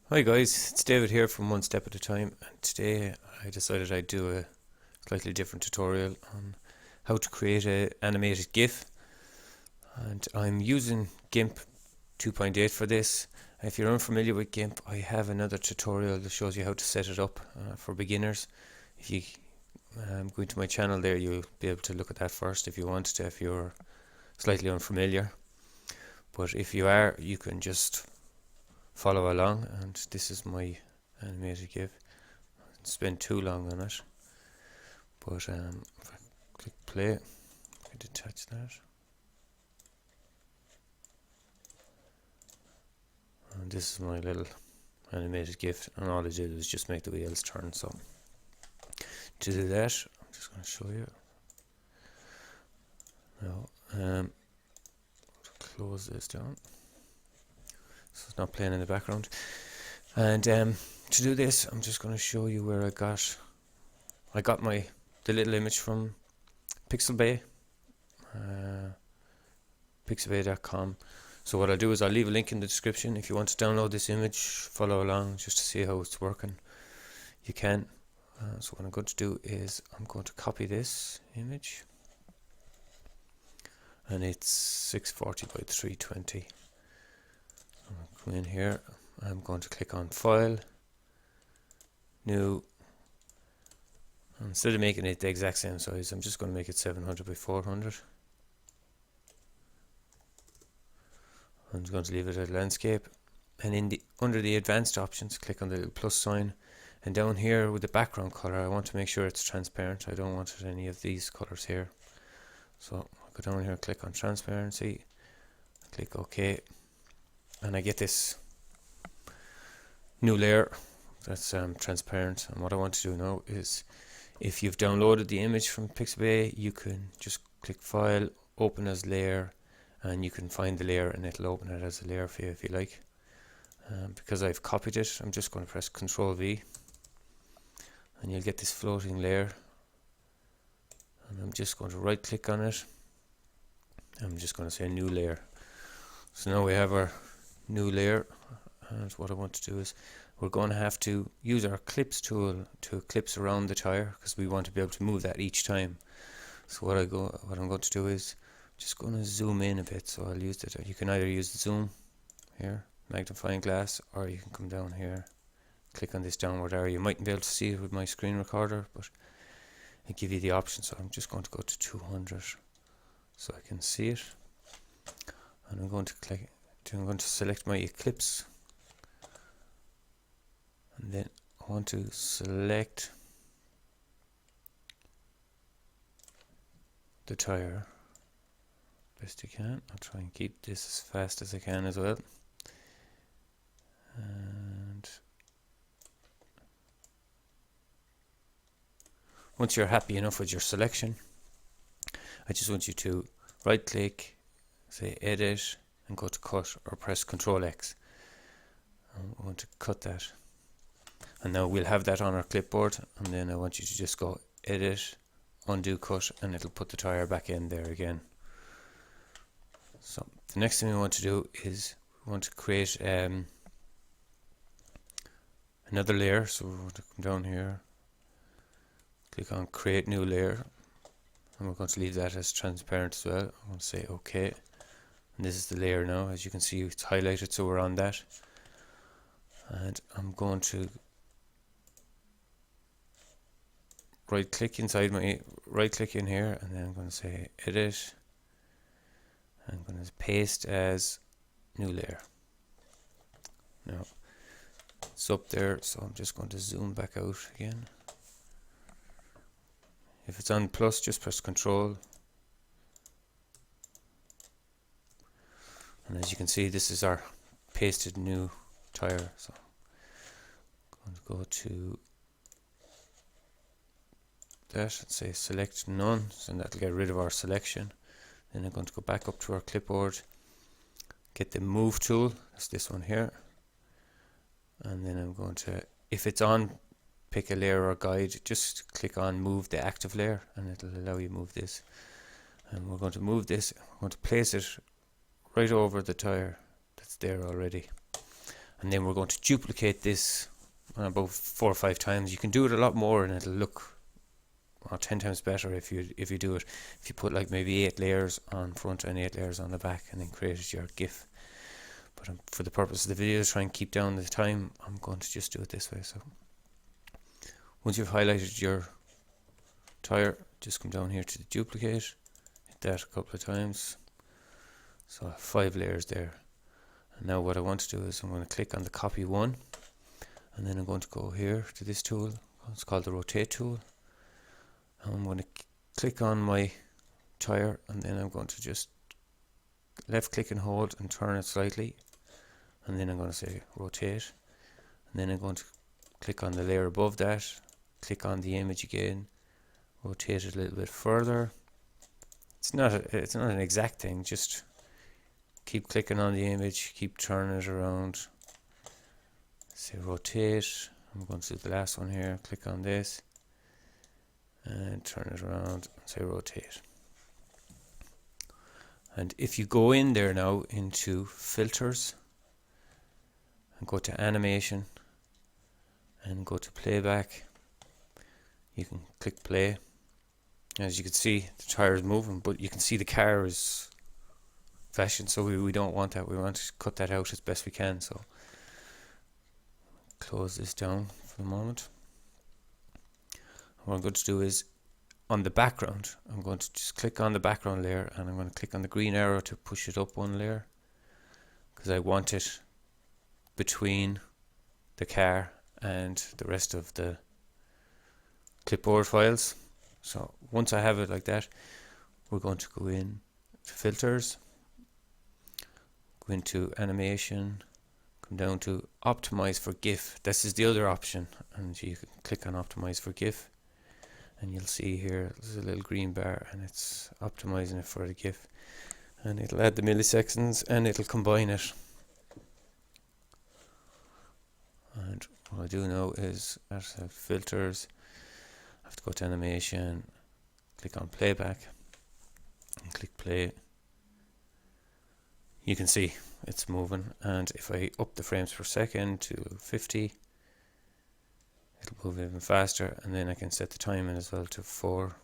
Hi guys, it's David here from One Step at a Time, and today I decided I'd do a slightly different tutorial on how to create an animated GIF, and I'm using Gimp 2.8 for this. If you're unfamiliar with Gimp, I have another tutorial that shows you how to set it up for beginners. If you go into my channel there, you'll be able to look at that first if you want to, if you're slightly unfamiliar. But if you are, you can just follow along, and this is my animated GIF. I didn't spend too long on it, but if I click play, I can detach that, and this is my little animated GIF, and all I did was just make the wheels turn. So to do that, I'm just going to show you now. Close this down so it's not playing in the background, and to do this I'm just going to show you where I got the little image from Pixabay, pixabay.com. So what I'll do is I'll leave a link in the description. If you want to download this image, follow along just to see how it's working, you can. So what I'm going to do is I'm going to copy this image, and it's 640 by 320. I'm going to come in here, I'm going to click on File, New. Instead of making it the exact same size, I'm just going to make it 700 by 400. I'm just going to leave it at landscape, and under the advanced options, click on the little plus sign, and down here with the background color, I want to make sure it's transparent. I don't want any of these colors here. So I'll go down here, click on transparency, click OK, and I get this new layer that's transparent. And what I want to do now is, if you've downloaded the image from Pixabay, you can just click File, Open as Layer, and you can find the layer and it'll open it as a layer for you if you like. Because I've copied it, I'm just going to press Ctrl V, and you'll get this floating layer, and I'm just going to right click on it. I'm just going to say New Layer. So now we have our new layer, and what I want to do is we're going to have to use our clips tool to clips around the tire, because we want to be able to move that each time. So what I'm going to do is just going to zoom in a bit. So I'll use it. You can either use the zoom here, magnifying glass, or you can come down here, click on this downward arrow. You mightn't be able to see it with my screen recorder, but I give you the option. So I'm just going to go to 200 so I can see it, and I'm going to select my ellipse, and then I want to select the tire best you can. I'll try and keep this as fast as I can as well. And once you're happy enough with your selection, I just want you to right click, say Edit, and go to Cut, or press Ctrl X. I want to cut that, and now we'll have that on our clipboard, and then I want you to just go Edit, Undo Cut, and it'll put the tire back in there again. So the next thing we want to do is we want to create another layer. So we want to come down here, click on Create New Layer, and we're going to leave that as transparent as well. I'm going to say OK, and this is the layer now. As you can see, it's highlighted, so we're on that. And I'm going to right click in here, and then I'm going to say Edit. I'm going to paste as New Layer. Now it's up there, so I'm just going to zoom back out again. If it's on plus, just press Control, and as you can see, this is our pasted new tire. So I'm going to go to that and say Select None, so that'll get rid of our selection. Then I'm going to go back up to our clipboard, get the Move tool, that's this one here, and then I'm going to, if it's on Pick a Layer or Guide, just click on Move the Active Layer, and it'll allow you to move this. And we're going to move this, we're going to place it right over the tire that's there already. and then we're going to duplicate this about 4 or 5 times. You can do it a lot more and it'll look 10 times better if you do it. If you put like maybe 8 layers on front and 8 layers on the back and then create your GIF. But for the purpose of the video, to try and keep down the time, I'm going to just do it this way. So once you've highlighted your tire, just come down here to the duplicate, hit that a couple of times. So I have 5 layers there. And now what I want to do is I'm going to click on the copy one, and then I'm going to go here to this tool. It's called the rotate tool. And I'm going to click on my tire, and then I'm going to just left click and hold and turn it slightly, and then I'm going to say rotate, and then I'm going to click on the layer above that, click on the image again, rotate it a little bit further. It's not an exact thing, just keep clicking on the image, keep turning it around, say rotate. I'm going to do the last one here, click on this and turn it around and say rotate. And if you go in there now into filters and go to animation and go to playback, you can click play. As you can see, the tire is moving, but you can see the car is flashing, so we don't want that. We want to cut that out as best we can. So close this down for the moment. What I'm going to do is on the background, I'm going to just click on the background layer, and I'm going to click on the green arrow to push it up one layer, because I want it between the car and the rest of the clipboard files. So once I have it like that, we're going to go in to filters, go into animation, come down to optimize for GIF. This is the other option, and you can click on optimize for GIF, and you'll see here there's a little green bar, and it's optimizing it for the GIF, and it'll add the milliseconds and it'll combine it. And what I do now is at filters, I have to go to animation, click on playback and click play. You can see it's moving, and if I up the frames per second to 50, it'll move even faster, and then I can set the timing as well to 4,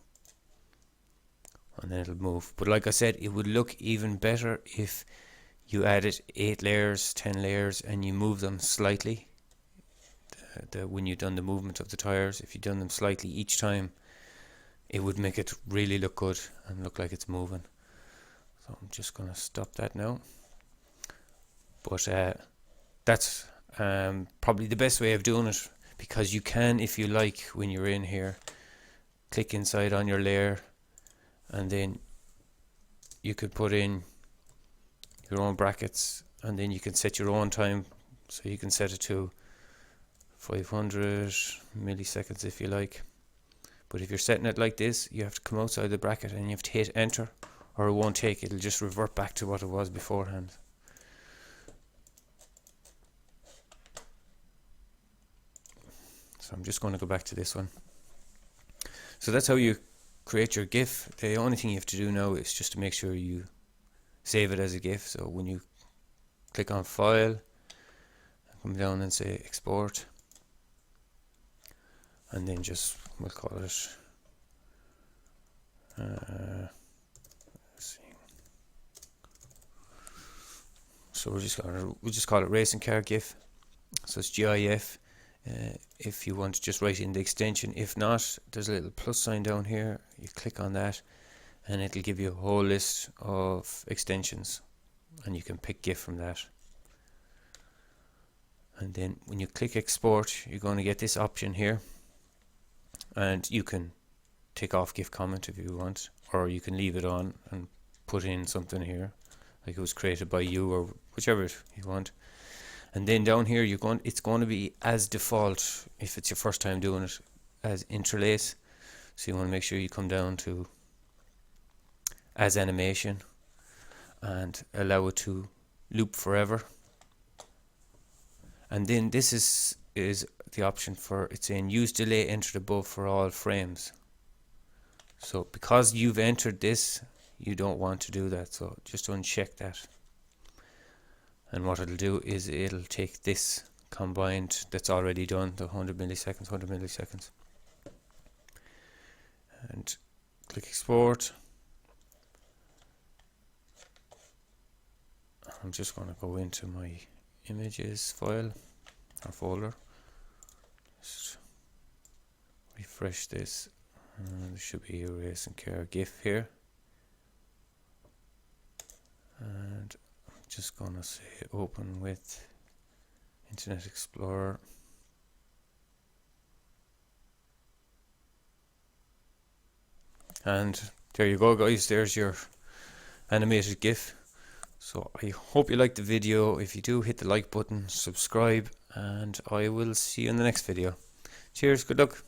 and then it'll move. But like I said, it would look even better if you added 8 layers, 10 layers, and you move them slightly. When you've done the movement of the tires, if you've done them slightly each time, it would make it really look good and look like it's moving. So I'm just going to stop that now. But that's probably the best way of doing it, because you can, if you like, when you're in here, click inside on your layer, and then you could put in your own brackets, and then you can set your own time. So you can set it to 500 milliseconds if you like. But if you're setting it like this, you have to come outside the bracket and you have to hit enter, or it won't take. It'll just revert back to what it was beforehand. So I'm just going to go back to this one. So that's how you create your GIF. The only thing you have to do now is just to make sure you save it as a GIF. So when you click on file, come down and say export, and then just we'll call it let's see. So we'll just call it racing car GIF. So it's GIF. If you want to just write in the extension. If not, there's a little plus sign down here. You click on that, and it'll give you a whole list of extensions, and you can pick GIF from that. And then when you click export, you're going to get this option here, and you can take off GIF comment if you want, or you can leave it on and put in something here like it was created by you, or whichever you want. And then down here it's going to be as default if it's your first time doing it, as interlace. So you want to make sure you come down to as animation and allow it to loop forever. And then this is the option for, it's saying use delay entered above for all frames. So because you've entered this, you don't want to do that, so just uncheck that. and what it'll do is it'll take this combined that's already done, the 100 milliseconds, and click export. I'm just going to go into my images file or folder, just refresh this, and there should be erase and care GIF here, and I'm just going to say open with Internet Explorer. And there you go, guys, there's your animated GIF. So I hope you liked the video. If you do, hit the like button, subscribe, and I will see you in the next video. Cheers, good luck.